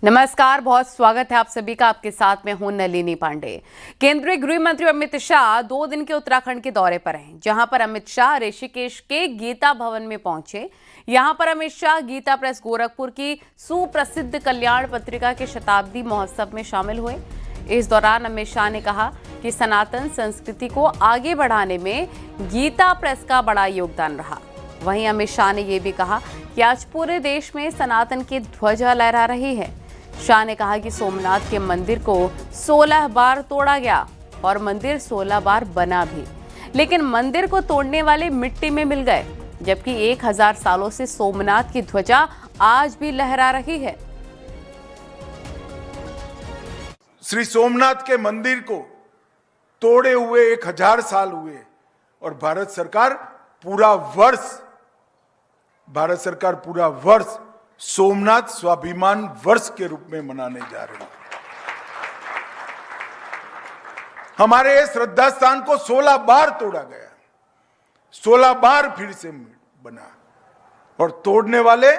नमस्कार, बहुत स्वागत है आप सभी का। आपके साथ में हूं नलिनी पांडे। केंद्रीय गृह मंत्री अमित शाह 2 दिन के उत्तराखंड के दौरे पर हैं, जहां पर अमित शाह ऋषिकेश के गीता भवन में पहुंचे। यहां पर अमित शाह गीता प्रेस गोरखपुर की सुप्रसिद्ध कल्याण पत्रिका के शताब्दी महोत्सव में शामिल हुए। इस दौरान अमित शाह ने कहा कि सनातन संस्कृति को आगे बढ़ाने में गीता प्रेस का बड़ा योगदान रहा। वहीं अमित शाह ने यह भी कहा कि आज पूरे देश में सनातन की ध्वजा लहरा रही है। शाह ने कहा कि सोमनाथ के मंदिर को 16 बार तोड़ा गया और मंदिर 16 बार बना भी, लेकिन मंदिर को तोड़ने वाले मिट्टी में मिल गए, जबकि 1000 सालों से सोमनाथ की ध्वजा आज भी लहरा रही है। श्री सोमनाथ के मंदिर को तोड़े हुए 1000 साल हुए और भारत सरकार पूरा वर्ष सोमनाथ स्वाभिमान वर्ष के रूप में मनाने जा रहे हैं। हमारे श्रद्धा स्थान को 16 बार तोड़ा गया, 16 बार फिर से बना, और तोड़ने वाले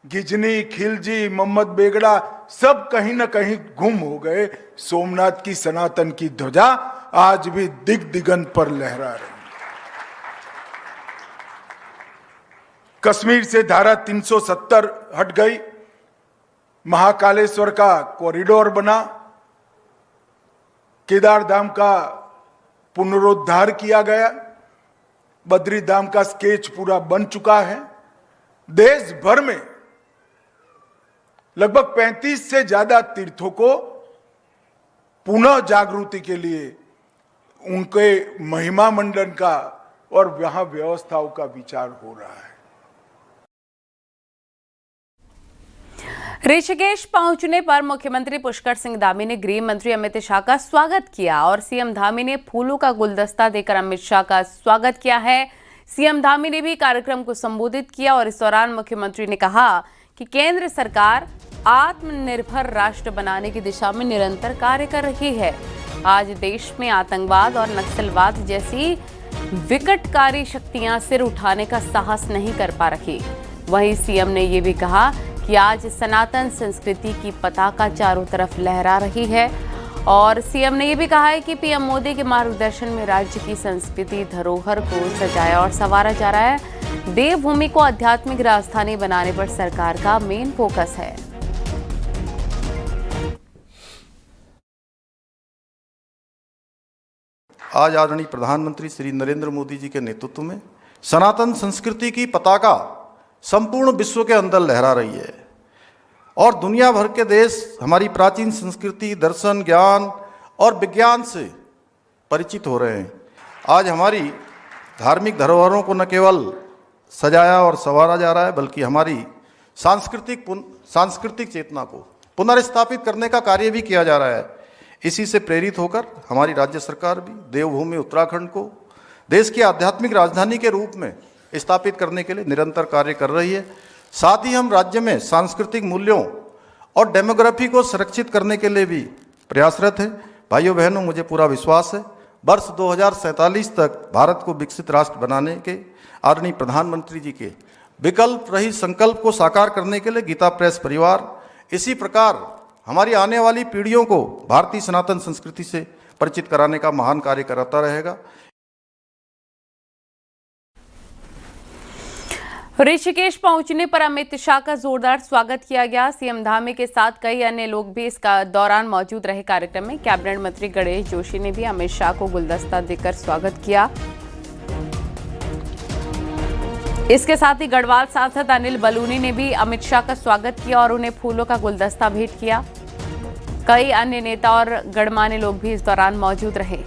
गिजनी, खिलजी, मोहम्मद बेगड़ा सब कहीं ना कहीं गुम हो गए। सोमनाथ की सनातन की ध्वजा आज भी दिगंत पर लहरा रही। कश्मीर से धारा 370 हट गई, महाकालेश्वर का कॉरिडोर बना, केदार धाम का पुनरुद्धार किया गया, बद्री धाम का स्केच पूरा बन चुका है। देश भर में लगभग 35 से ज्यादा तीर्थों को पुनः जागृति के लिए उनके महिमा मंडन का और वहां व्यवस्थाओं का विचार हो रहा है। ऋषिकेश पहुंचने पर मुख्यमंत्री पुष्कर सिंह धामी ने गृह मंत्री अमित शाह का स्वागत किया और सीएम धामी ने फूलों का गुलदस्ता देकर अमित शाह का स्वागत किया है। सीएम धामी ने भी कार्यक्रम को संबोधित किया और इस दौरान मुख्यमंत्री ने कहा कि केंद्र सरकार आत्मनिर्भर राष्ट्र बनाने की दिशा में निरंतर कार्य कर रही है। आज देश में आतंकवाद और नक्सलवाद जैसी विकटकारी शक्तियां सिर उठाने का साहस नहीं कर पा रही। वहीं सीएम ने ये भी कहा कि आज सनातन संस्कृति की पताका चारों तरफ लहरा रही है और सीएम ने यह भी कहा है कि पीएम मोदी के मार्गदर्शन में राज्य की संस्कृति धरोहर को सजाया और संवारा जा रहा है। देवभूमि को आध्यात्मिक राजधानी बनाने पर सरकार का मेन फोकस है। आज आदरणीय प्रधानमंत्री श्री नरेंद्र मोदी जी के नेतृत्व में सनातन संस्कृति की पताका संपूर्ण विश्व के अंदर लहरा रही है और दुनिया भर के देश हमारी प्राचीन संस्कृति, दर्शन, ज्ञान और विज्ञान से परिचित हो रहे हैं। आज हमारी धार्मिक धरोहरों को न केवल सजाया और संवारा जा रहा है, बल्कि हमारी सांस्कृतिक चेतना को पुनर्स्थापित करने का कार्य भी किया जा रहा है। इसी से प्रेरित होकर हमारी राज्य सरकार भी देवभूमि उत्तराखंड को देश की आध्यात्मिक राजधानी के रूप में स्थापित करने के लिए निरंतर कार्य कर रही है। साथ ही हम राज्य में सांस्कृतिक मूल्यों और डेमोग्राफी को संरक्षित करने के लिए भी प्रयासरत हैं। भाइयों बहनों, मुझे पूरा विश्वास है वर्ष 2047 तक भारत को विकसित राष्ट्र बनाने के आदरणीय प्रधानमंत्री जी के विकल्प रहित संकल्प को साकार करने के लिए गीता प्रेस परिवार इसी प्रकार हमारी आने वाली पीढ़ियों को भारतीय सनातन संस्कृति से परिचित कराने का महान कार्य करता रहेगा। ऋषिकेश पहुंचने पर अमित शाह का जोरदार स्वागत किया गया। सीएम धामी के साथ कई अन्य लोग भी इस दौरान मौजूद रहे। कार्यक्रम में कैबिनेट मंत्री गणेश जोशी ने भी अमित शाह को गुलदस्ता देकर स्वागत किया। इसके साथ ही गढ़वाल सांसद अनिल बलूनी ने भी अमित शाह का स्वागत किया और उन्हें फूलों का गुलदस्ता भेंट किया। कई अन्य नेता और गणमान्य लोग भी इस दौरान मौजूद रहे।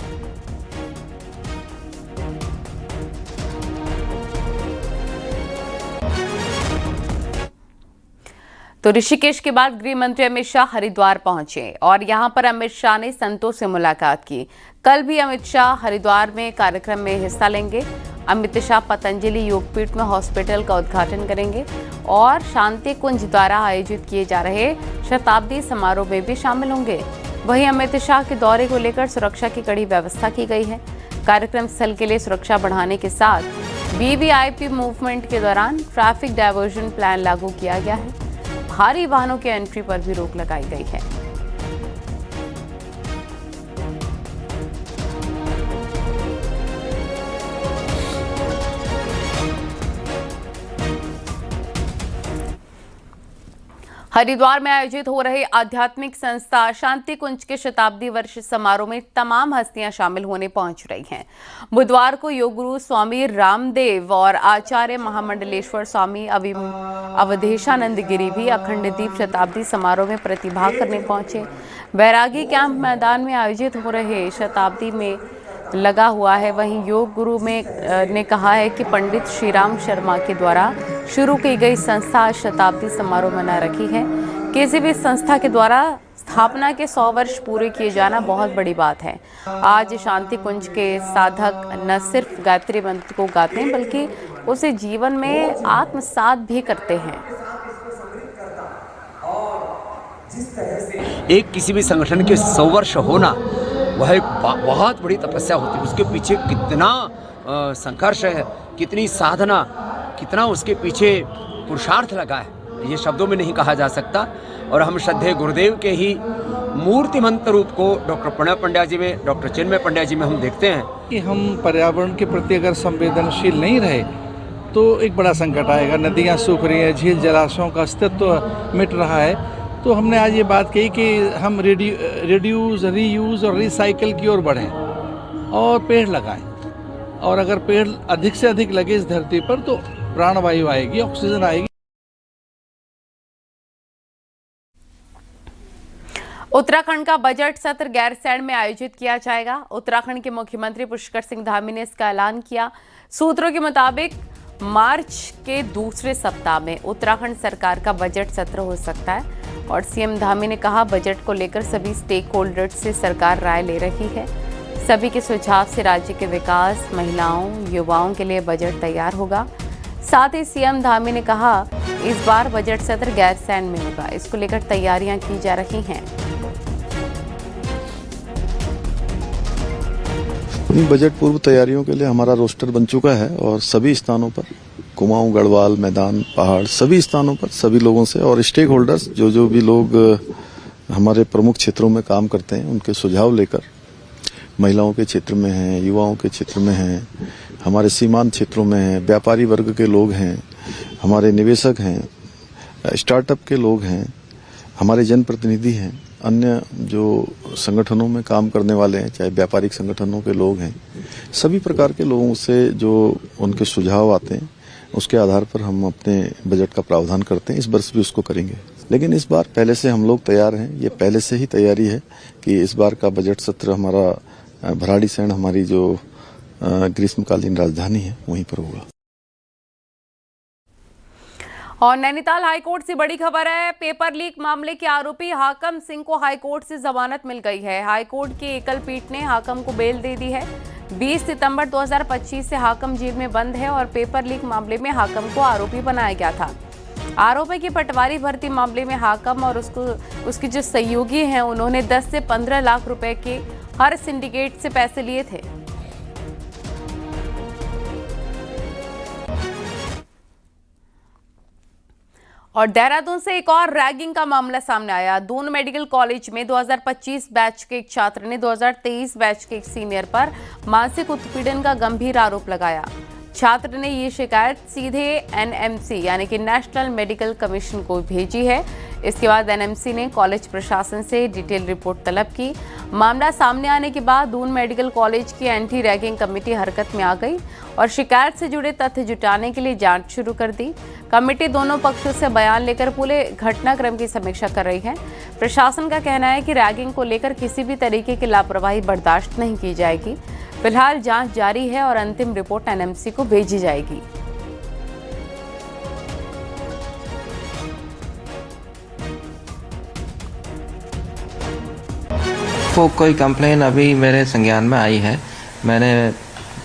तो ऋषिकेश के बाद गृह मंत्री अमित शाह हरिद्वार पहुंचे और यहां पर अमित शाह ने संतों से मुलाकात की। कल भी अमित शाह हरिद्वार में कार्यक्रम में हिस्सा लेंगे। अमित शाह पतंजलि योगपीठ में हॉस्पिटल का उद्घाटन करेंगे और शांति कुंज द्वारा आयोजित किए जा रहे शताब्दी समारोह में भी शामिल होंगे। वहीं अमित शाह के दौरे को लेकर सुरक्षा की कड़ी व्यवस्था की गई है। कार्यक्रम स्थल के लिए सुरक्षा बढ़ाने के साथ वीवीआईपी मूवमेंट के दौरान ट्रैफिक डायवर्जन प्लान लागू किया गया है। भारी वाहनों के एंट्री पर भी रोक लगाई गई है। हरिद्वार में आयोजित हो रहे आध्यात्मिक संस्था शांति कुंज के शताब्दी वर्ष समारोह में तमाम हस्तियां शामिल होने पहुंच रही हैं। बुधवार को योग गुरु स्वामी रामदेव और आचार्य महामंडलेश्वर स्वामी अवधेशानंद गिरी भी अखंड दीप शताब्दी समारोह में प्रतिभाग करने पहुंचे। बैरागी कैंप मैदान में आयोजित हो रहे शताब्दी में लगा हुआ है। वहीं योग गुरु ने कहा है कि पंडित श्रीराम शर्मा के द्वारा शुरू की गई संस्था आज शताब्दी समारोह मना रखी है। किसी भी संस्था के द्वारा स्थापना के 100 वर्ष पूरे किए जाना बहुत बड़ी बात है। आज शांति कुंज के साधक न सिर्फ गायत्री मंत्र को गाते हैं बल्कि उसे जीवन में आत्मसात भी करते हैं। एक किसी भी संगठन के 100 वर्ष होना वह एक बहुत बड़ी तपस्या होती है। उसके पीछे कितना संघर्ष है, कितनी साधना, कितना उसके पीछे पुरुषार्थ लगा है, ये शब्दों में नहीं कहा जा सकता। और हम श्रद्धेय गुरुदेव के ही मूर्तिमंत रूप को डॉक्टर प्रणय पंड्या जी में, डॉक्टर चिन्मय पंड्या जी में हम देखते हैं कि हम पर्यावरण के प्रति अगर संवेदनशील नहीं रहे तो एक बड़ा संकट आएगा। नदियाँ सूख रही हैं, झील जलाशयों का अस्तित्व मिट रहा है। तो हमने आज ये बात कही कि हम रिड्यूस, रीयूज़ और रिसाइकल की ओर बढ़ें और पेड़ लगाएं। और अगर पेड़ अधिक से अधिक लगे इस धरती पर तो प्राणवायु आएगी, ऑक्सीजन आएगी। उत्तराखंड का बजट सत्र गैरसैंण में आयोजित किया जाएगा। उत्तराखंड के मुख्यमंत्री पुष्कर सिंह धामी ने इसका ऐलान किया। सूत्रों के मुताबिक मार्च के दूसरे सप्ताह में उत्तराखंड सरकार का बजट सत्र हो सकता है और सीएम धामी ने कहा, बजट को लेकर सभी स्टेक होल्डर्स से सरकार राय ले रही है। सभी के सुझाव से राज्य के विकास, महिलाओं, युवाओं के लिए बजट तैयार होगा। साथ ही सीएम धामी ने कहा, इस बार बजट सत्र गैरसैंण में होगा। इसको लेकर तैयारियां की जा रही हैं। बजट पूर्व तैयारियों के लिए हमारा रोस्टर बन चुका है और सभी स्थानों पर, कुमाऊं, गढ़वाल, मैदान, पहाड़, सभी स्थानों पर सभी लोगों से और स्टेक होल्डर्स जो भी लोग हमारे प्रमुख क्षेत्रों में काम करते हैं उनके सुझाव लेकर, महिलाओं के क्षेत्र में हैं, युवाओं के क्षेत्र में हैं, हमारे सीमांत क्षेत्रों में हैं, व्यापारी वर्ग के लोग हैं, हमारे निवेशक हैं, स्टार्टअप के लोग हैं, हमारे जनप्रतिनिधि हैं, अन्य जो संगठनों में काम करने वाले हैं, चाहे व्यापारिक संगठनों के लोग हैं, सभी प्रकार के लोगों से जो उनके सुझाव आते हैं उसके आधार पर हम अपने बजट का प्रावधान करते हैं। इस वर्ष भी उसको करेंगे, लेकिन इस बार पहले से हम लोग तैयार हैं। ये पहले से ही तैयारी है कि इस बार का बजट सत्र हमारा भराड़ीसैंण, हमारी जो ग्रीष्मकालीन राजधानी है, वहीं पर होगा। और नैनीताल हाईकोर्ट से बड़ी खबर है। पेपर लीक मामले के आरोपी हाकम सिंह को हाईकोर्ट से जमानत मिल गई है। हाईकोर्ट की एकल पीठ ने हाकम को बेल दे दी है। 20 सितंबर 2025 से हाकम जेल में बंद है और पेपर लीक मामले में हाकम को आरोपी बनाया गया था। आरोप है कि पटवारी भर्ती मामले में हाकम और उसके जो सहयोगी हैं उन्होंने 10 से 15 लाख रुपए के हर सिंडिकेट से पैसे लिए थे। और देहरादून से एक और रैगिंग का मामला सामने आया। दून मेडिकल कॉलेज में 2025 बैच के एक छात्र ने 2023 बैच के एक सीनियर पर मानसिक उत्पीड़न का गंभीर आरोप लगाया। छात्र ने ये शिकायत सीधे एनएमसी यानी कि नेशनल मेडिकल कमीशन को भेजी है। इसके बाद एनएमसी ने कॉलेज प्रशासन से डिटेल रिपोर्ट तलब की। मामला सामने आने के बाद दून मेडिकल कॉलेज की एंटी रैगिंग कमेटी हरकत में आ गई और शिकायत से जुड़े तथ्य जुटाने के लिए जांच शुरू कर दी। कमेटी दोनों पक्षों से बयान लेकर पूरे घटनाक्रम की समीक्षा कर रही है। प्रशासन का कहना है कि रैगिंग को लेकर किसी भी तरीके की लापरवाही बर्दाश्त नहीं की जाएगी। फिलहाल जांच जारी है और अंतिम रिपोर्ट एनएमसी को भेजी जाएगी। को कोई कंप्लेन अभी मेरे संज्ञान में आई है। मैंने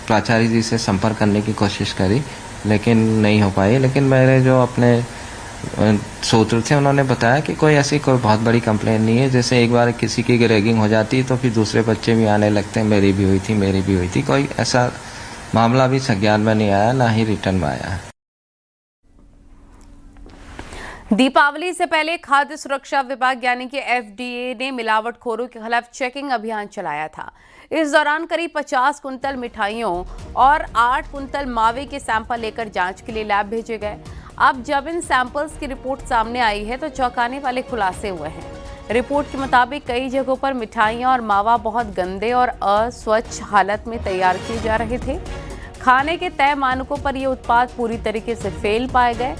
प्राचार्य जी से संपर्क करने की कोशिश करी लेकिन नहीं हो पाई। लेकिन मेरे जो अपने सूत्र थे उन्होंने बताया कि कोई ऐसी कोई बहुत बड़ी कंप्लेन नहीं है। जैसे एक बार किसी की रैगिंग हो जाती है तो फिर दूसरे बच्चे भी आने लगते हैं, मेरी भी हुई थी। कोई ऐसा मामला भी संज्ञान में नहीं आया, ना ही रिटर्न में आया है। दीपावली से पहले खाद्य सुरक्षा विभाग यानी कि FDA ने मिलावटखोरों के खिलाफ चेकिंग अभियान चलाया था। इस दौरान करीब 50 कुंतल मिठाइयों और 8 कुंतल मावे के सैंपल लेकर जांच के लिए लैब भेजे गए। अब जब इन सैंपल्स की रिपोर्ट सामने आई है तो चौंकाने वाले खुलासे हुए हैं। रिपोर्ट के मुताबिक कई जगहों पर मिठाइयां और मावा बहुत गंदे और अस्वच्छ हालत में तैयार किए जा रहे थे। खाने के तय मानकों पर ये उत्पाद पूरी तरीके से फेल पाए गए।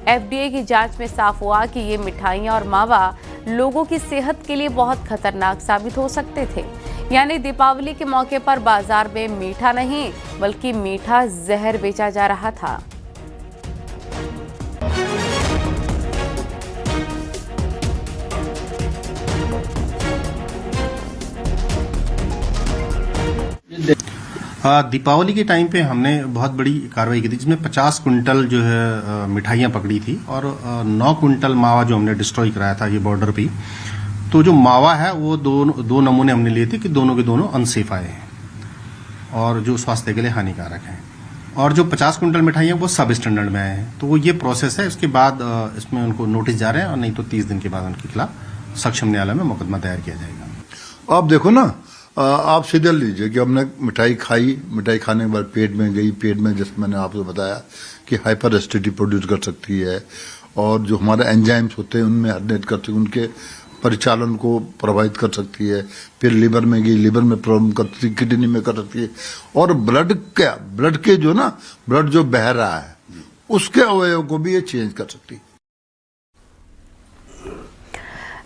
FDA की जांच में साफ हुआ कि ये मिठाइयां और मावा लोगों की सेहत के लिए बहुत खतरनाक साबित हो सकते थे। यानी दीपावली के मौके पर बाजार में मीठा नहीं बल्कि मीठा जहर बेचा जा रहा था। दीपावली के टाइम पे हमने बहुत बड़ी कार्रवाई की थी जिसमें 50 कुंटल जो है मिठाइयाँ पकड़ी थी और 9 कुंटल मावा जो हमने डिस्ट्रॉय कराया था ये बॉर्डर पे। तो जो मावा है वो दो नमूने हमने लिए थे कि दोनों के दोनों अनसेफ आए हैं और जो स्वास्थ्य के लिए हानिकारक हैं। और जो 50 कुंटल मिठाइयाँ वो सब स्टैंडर्ड में आए हैं। तो वो ये प्रोसेस है। इसके बाद इसमें उनको नोटिस जा रहे हैं और नहीं तो 30 दिन के बाद उनके खिलाफ सक्षम न्यायालय में मुकदमा दायर किया जाएगा। आप देखो ना, आप सीधे लीजिए कि हमने मिठाई खाई, मिठाई खाने के बाद पेट में गई, पेट में जैसे मैंने आपको बताया कि हाइपर एसिडिटी प्रोड्यूस कर सकती है और जो हमारे एंजाइम्स होते हैं उनमें हर्नेट करती है, उनके परिचालन को प्रभावित कर सकती है। फिर लिवर में गई, लिवर में प्रॉब्लम कर सकती है, किडनी में कर सकती है। और ब्लड के जो ना ब्लड जो बह रहा है उसके अवयव को भी ये चेंज कर सकती है।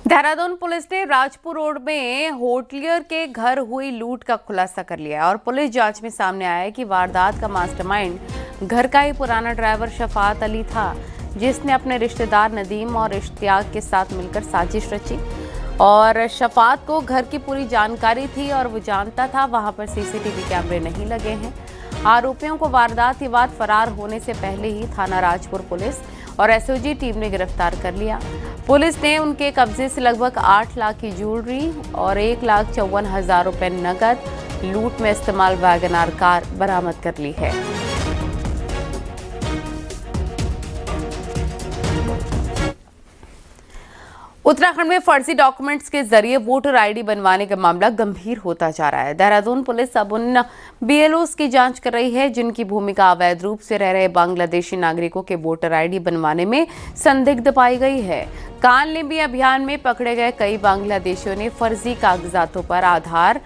देहरादून पुलिस ने राजपुर रोड में होटलियर के घर हुई लूट का खुलासा कर लिया और पुलिस जांच में सामने आया है कि वारदात का मास्टरमाइंड घर का ही पुराना ड्राइवर शफात अली था, जिसने अपने रिश्तेदार नदीम और इश्तियाक के साथ मिलकर साजिश रची। और शफात को घर की पूरी जानकारी थी और वो जानता था वहां पर CCTV कैमरे नहीं लगे हैं। आरोपियों को वारदात के बाद फरार होने से पहले ही थाना राजपुर पुलिस और SOG टीम ने गिरफ्तार कर लिया। पुलिस ने उनके कब्जे से लगभग 8 लाख की ज्वेलरी और 1,54,000 रुपए नकद लूट में इस्तेमाल वैगनआर कार बरामद कर ली है। उत्तराखंड में फर्जी डॉक्यूमेंट्स के जरिए वोटर ID बनवाने का मामला गंभीर होता जा रहा है। देहरादून पुलिस अब उन BLOs की जांच कर रही है जिनकी भूमिका अवैध रूप से रह रहे बांग्लादेशी नागरिकों के वोटर ID बनवाने में संदिग्ध पाई गई है। कानलिंबी अभियान में पकड़े गए कई बांग्लादेशियों ने फर्जी कागजातों पर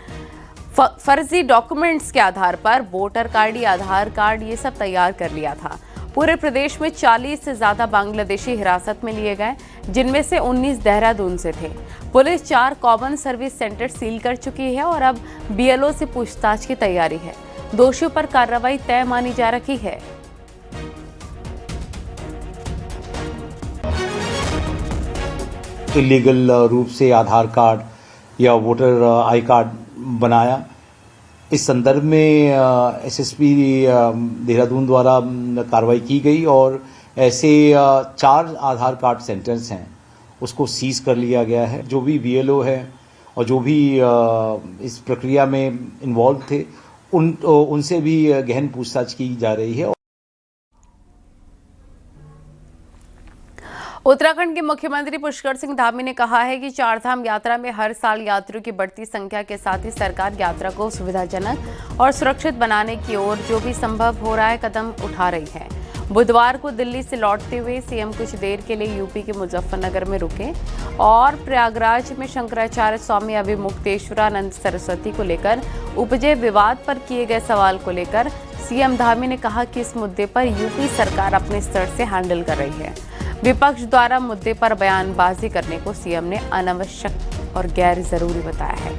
फर्जी डॉक्यूमेंट्स के आधार पर वोटर कार्ड, आधार कार्ड ये सब तैयार कर लिया था। पूरे प्रदेश में 40 से ज्यादा बांग्लादेशी हिरासत में लिए गए, जिनमें से 19 देहरादून से थे। Police 4 common service centre seal कर चुकी है और अब BLO से पूछताछ की तैयारी है। दोषियों पर कार्रवाई तय मानी जा रही है। इलीगल रूप से आधार कार्ड या वोटर आई कार्ड बनाया। इस संदर्भ में SSP देहरादून द्वारा कार्रवाई की गई और ऐसे 4 आधार कार्ड सेंटर्स हैं उसको सीज कर लिया गया है। जो भी BLO है और जो भी इस प्रक्रिया में इन्वॉल्व थे उनसे भी गहन पूछताछ की जा रही है। उत्तराखंड के मुख्यमंत्री पुष्कर सिंह धामी ने कहा है कि चारधाम यात्रा में हर साल यात्रियों की बढ़ती संख्या के साथ ही सरकार यात्रा को सुविधाजनक और सुरक्षित बनाने की ओर जो भी संभव हो रहा है कदम उठा रही है। बुधवार को दिल्ली से लौटते हुए सीएम कुछ देर के लिए यूपी के मुजफ्फरनगर में रुके और प्रयागराज में शंकराचार्य स्वामी अभिमुक्तेश्वरानंद सरस्वती को लेकर उपजे विवाद पर किए गए सवाल को लेकर सीएम धामी ने कहा कि इस मुद्दे पर यूपी सरकार अपने स्तर से हैंडल कर रही है। विपक्ष द्वारा मुद्दे पर बयानबाजी करने को सीएम ने अनावश्यक और गैर जरूरी बताया है।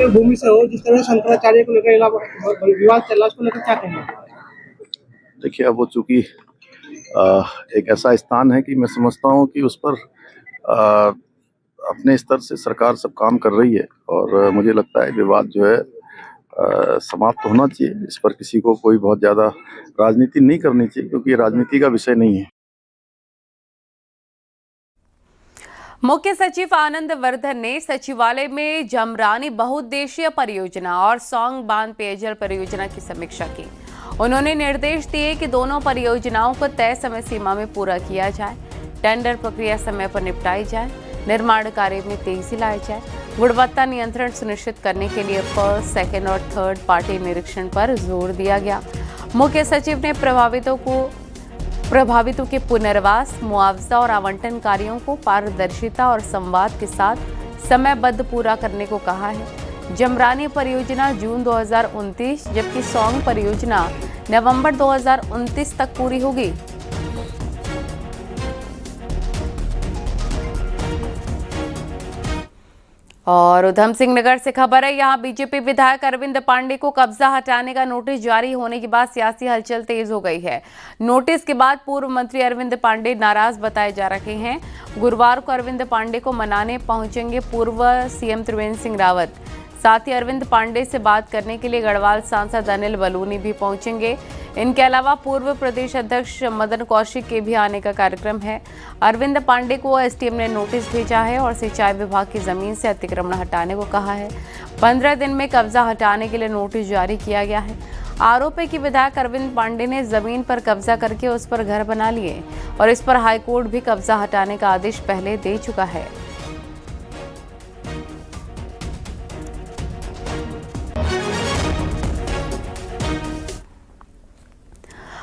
भूमि से हो जिस तरह शंकराचार्य को लेकर विवाद चल रहा है उसको लेकर क्या कहना है? देखिए, अब वो चूंकि एक ऐसा स्थान है कि मैं समझता हूँ कि उस पर अपने स्तर से सरकार सब काम कर रही है और मुझे लगता है विवाद जो है समाप्त होना चाहिए। इस पर किसी को कोई बहुत ज्यादा राजनीति नहीं करनी चाहिए क्योंकि ये राजनीति का विषय नहीं है। मुख्य सचिव आनंद वर्धन ने सचिवालय में जमरानी बहुउद्देशीय परियोजना और सौंग बांध पेयजल परियोजना की समीक्षा की। उन्होंने निर्देश दिए कि दोनों परियोजनाओं को तय समय सीमा में पूरा किया जाए, टेंडर प्रक्रिया समय पर निपटाई जाए, निर्माण कार्य में तेजी लाई जाए, गुणवत्ता नियंत्रण सुनिश्चित करने के लिए फर्स्ट, सेकेंड और थर्ड पार्टी निरीक्षण पर जोर दिया गया। मुख्य सचिव ने प्रभावितों के पुनर्वास, मुआवजा और आवंटन कार्यों को पारदर्शिता और संवाद के साथ समयबद्ध पूरा करने को कहा है। जमरानी परियोजना जून 2029 जबकि सौंग परियोजना नवंबर 2029 तक पूरी होगी। और उधम सिंह नगर से खबर है, यहां बीजेपी विधायक अरविंद पांडे को कब्जा हटाने का नोटिस जारी होने के बाद सियासी हलचल तेज हो गई है। नोटिस के बाद पूर्व मंत्री अरविंद पांडे नाराज बताए जा रहे हैं। गुरुवार को अरविंद पांडे को मनाने पहुंचेंगे पूर्व सीएम त्रिवेंद्र सिंह रावत। साथ ही अरविंद पांडे से बात करने के लिए गढ़वाल सांसद अनिल बलूनी भी पहुंचेंगे। इनके अलावा पूर्व प्रदेश अध्यक्ष मदन कौशिक के भी आने का कार्यक्रम है। अरविंद पांडे को एसडीएम ने नोटिस भेजा है और सिंचाई विभाग की जमीन से अतिक्रमण हटाने को कहा है। 15 दिन में कब्जा हटाने के लिए नोटिस जारी किया गया है। आरोप है कि विधायक अरविंद पांडे ने जमीन पर कब्जा करके उस पर घर बना लिए और इस पर हाईकोर्ट भी कब्जा हटाने का आदेश पहले दे चुका है।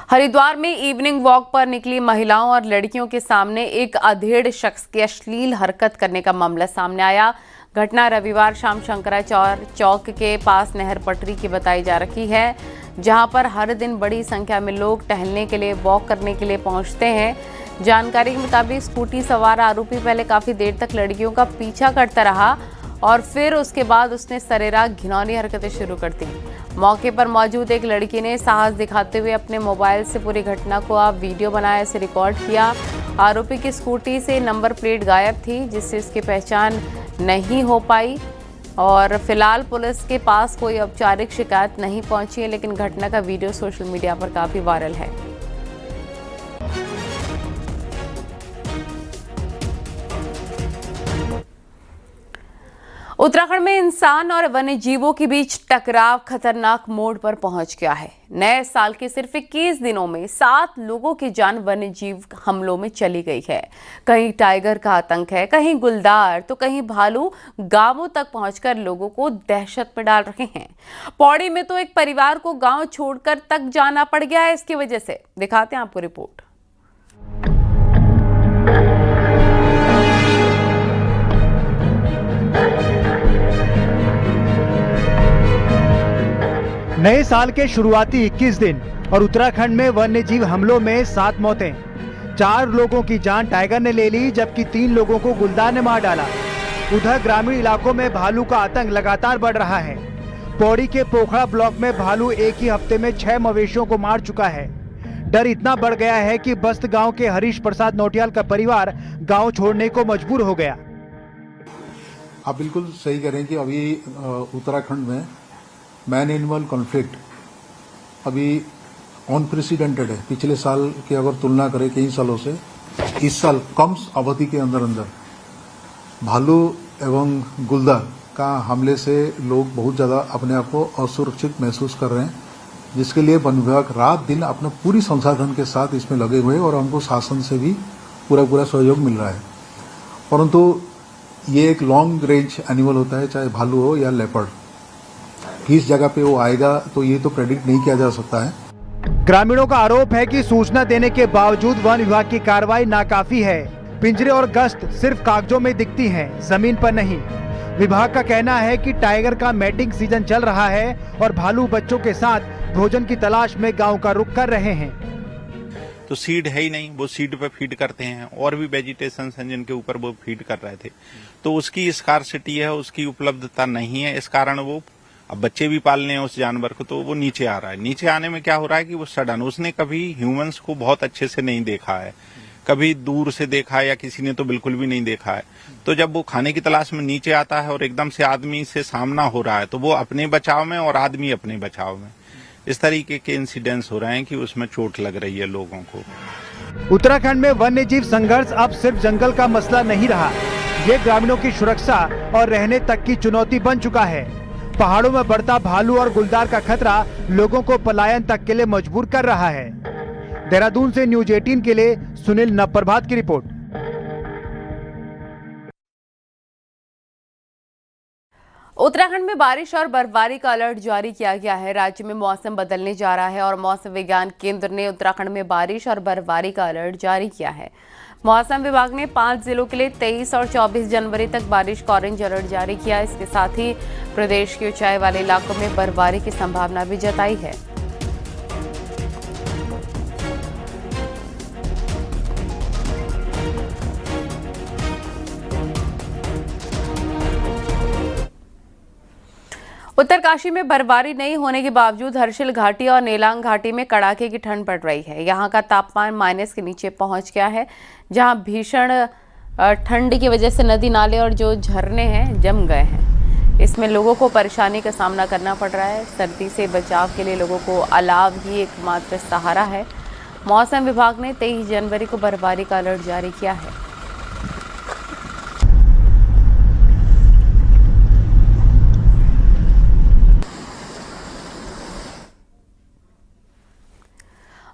हरिद्वार में इवनिंग वॉक पर निकली महिलाओं और लड़कियों के सामने एक अधेड़ शख्स की अश्लील हरकत करने का मामला सामने आया। घटना रविवार शाम शंकराचार्य चौक के पास नहर पटरी की बताई जा रही है, जहां पर हर दिन बड़ी संख्या में लोग टहलने के लिए, वॉक करने के लिए पहुंचते हैं। जानकारी के मुताबिक स्कूटी सवार आरोपी पहले काफी देर तक लड़कियों का पीछा करता रहा और फिर उसके बाद उसने सरेराह घिनौनी हरकतें शुरू कर दी। मौके पर मौजूद एक लड़की ने साहस दिखाते हुए अपने मोबाइल से पूरी घटना को वीडियो बनाया, इसे रिकॉर्ड किया। आरोपी की स्कूटी से नंबर प्लेट गायब थी, जिससे इसकी पहचान नहीं हो पाई और फिलहाल पुलिस के पास कोई औपचारिक शिकायत नहीं पहुंची है, लेकिन घटना का वीडियो सोशल मीडिया पर काफी वायरल है। उत्तराखंड में इंसान और वन्य जीवों के बीच टकराव खतरनाक मोड़ पर पहुंच गया है। नए साल के सिर्फ 21 दिनों में 7 लोगों की जान वन्य जीव हमलों में चली गई है। कहीं टाइगर का आतंक है, कहीं गुलदार, तो कहीं भालू गांवों तक पहुंचकर लोगों को दहशत में डाल रहे हैं। पौड़ी में तो एक परिवार को गांव छोड़कर तक जाना पड़ गया है इसकी वजह से। दिखाते हैं आपको रिपोर्ट। नए साल के शुरुआती 21 दिन और उत्तराखंड में वन्य जीव हमलों में 7 मौतें। 4 लोगों की जान टाइगर ने ले ली, जबकि 3 लोगों को गुलदार ने मार डाला। उधर ग्रामीण इलाकों में भालू का आतंक लगातार बढ़ रहा है। पौड़ी के पोखड़ा ब्लॉक में भालू एक ही हफ्ते में 6 मवेशियों को मार चुका है। डर इतना बढ़ गया है कि बस्त गांव के हरीश प्रसाद नौटियाल का परिवार गांव छोड़ने को मजबूर हो गया। आप बिल्कुल सही कह रहे हैं कि अभी उत्तराखंड में मैन एनिमल कॉन्फ्लिक्ट अभी अनप्रेसिडेंटेड है। पिछले साल की अगर तुलना करें कई सालों से, इस साल कम अवधि के अंदर भालू एवं गुलदार का हमले से लोग बहुत ज़्यादा अपने आप को असुरक्षित महसूस कर रहे हैं, जिसके लिए वन विभाग रात दिन अपना पूरी संसाधन के साथ इसमें लगे हुए हैं और हमको शासन से भी पूरा सहयोग मिल रहा है। परंतु ये एक लॉन्ग रेंज एनिमल होता है, चाहे भालू हो या लेपर्ड। किस जगह पे वो आएगा तो ये तो प्रेडिक्ट नहीं किया जा सकता है। ग्रामीणों का आरोप है कि सूचना देने के बावजूद वन विभाग की कार्रवाई नाकाफी है। पिंजरे और गश्त सिर्फ कागजों में दिखती हैं, जमीन पर नहीं। विभाग का कहना है कि टाइगर का मैटिंग सीजन चल रहा है और भालू बच्चों के साथ भोजन की तलाश में गांव का रुख कर रहे हैं। तो सीड है ही नहीं, वो सीड पे फीड करते हैं और भी वेजिटेशन जिनके ऊपर वो फीड कर रहे थे, तो उसकी स्कार्सिटी है, उसकी उपलब्धता नहीं है। इस कारण वो अब बच्चे भी पालने हैं उस जानवर को, तो वो नीचे आ रहा है। नीचे आने में क्या हो रहा है कि वो सडन, उसने कभी ह्यूमंस को बहुत अच्छे से नहीं देखा है, कभी दूर से देखा है या किसी ने तो बिल्कुल भी नहीं देखा है। तो जब वो खाने की तलाश में नीचे आता है और एकदम से आदमी से सामना हो रहा है, तो वो अपने बचाव में और आदमी अपने बचाव में, इस तरीके के इंसिडेंट्स हो रहे हैं कि उसमें चोट लग रही है लोगों को। उत्तराखंड में वन्य जीव संघर्ष अब सिर्फ जंगल का मसला नहीं रहा, ये ग्रामीणों की सुरक्षा और रहने तक की चुनौती बन चुका है। पहाड़ों में बढ़ता भालू और गुलदार का खतरा लोगों को पलायन तक के लिए मजबूर कर रहा है। देहरादून से न्यूज 18 के लिए सुनील नवप्रभात की रिपोर्ट। उत्तराखंड में बारिश और बर्फबारी का अलर्ट जारी किया गया है। राज्य में मौसम बदलने जा रहा है और मौसम विज्ञान केंद्र ने उत्तराखंड में बारिश और बर्फबारी का अलर्ट जारी किया है। मौसम विभाग ने 5 जिलों के लिए 23 और 24 जनवरी तक बारिश का ऑरेंज अलर्ट जारी किया। इसके साथ ही प्रदेश के ऊंचाई वाले इलाकों में बर्फबारी की संभावना भी जताई है। उत्तरकाशी में बर्फबारी नहीं होने के बावजूद हर्षिल घाटी और नेलांग घाटी में कड़ाके की ठंड पड़ रही है। यहां का तापमान माइनस के नीचे पहुंच गया है, जहां भीषण ठंड की वजह से नदी नाले और जो झरने हैं जम गए हैं। इसमें लोगों को परेशानी का सामना करना पड़ रहा है। सर्दी से बचाव के लिए लोगों को अलाव ही एकमात्र सहारा है। मौसम विभाग ने 23 जनवरी को बर्फबारी का अलर्ट जारी किया है।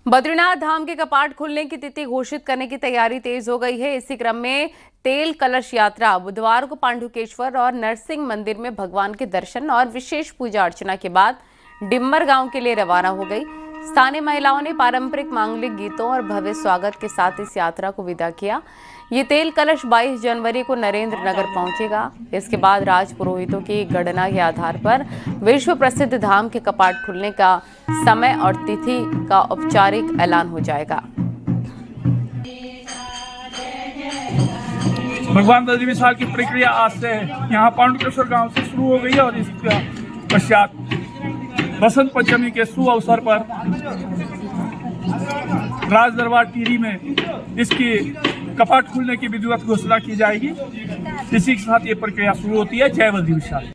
बद्रीनाथ धाम के कपाट खुलने की तिथि घोषित करने की तैयारी तेज हो गई है। इसी क्रम में तेल कलश यात्रा बुधवार को पांडुकेश्वर और नरसिंह मंदिर में भगवान के दर्शन और विशेष पूजा अर्चना के बाद डिम्बर गांव के लिए रवाना हो गई। स्थानीय महिलाओं ने पारंपरिक मांगलिक गीतों और भव्य स्वागत के साथ इस यात्रा को विदा किया। ये तेल कलश 22 जनवरी को नरेंद्र नगर पहुंचेगा। इसके बाद राज पुरोहितों की गणना के आधार पर विश्व प्रसिद्ध धाम के कपाट खुलने का समय और तिथि का औपचारिक ऐलान हो जाएगा। भगवान बद्री विशाल की प्रक्रिया आज से यहाँ पांडुकेश्वर गांव से शुरू हो गई है और इसके पश्चात बसंत पंचमी के शुभ अवसर पर राज दरबार टिहरी में इसकी कपाट खुलने की विधिवत घोषणा की जाएगी। इसी के साथ ये प्रक्रिया शुरू होती है। जय बद्री विशाल।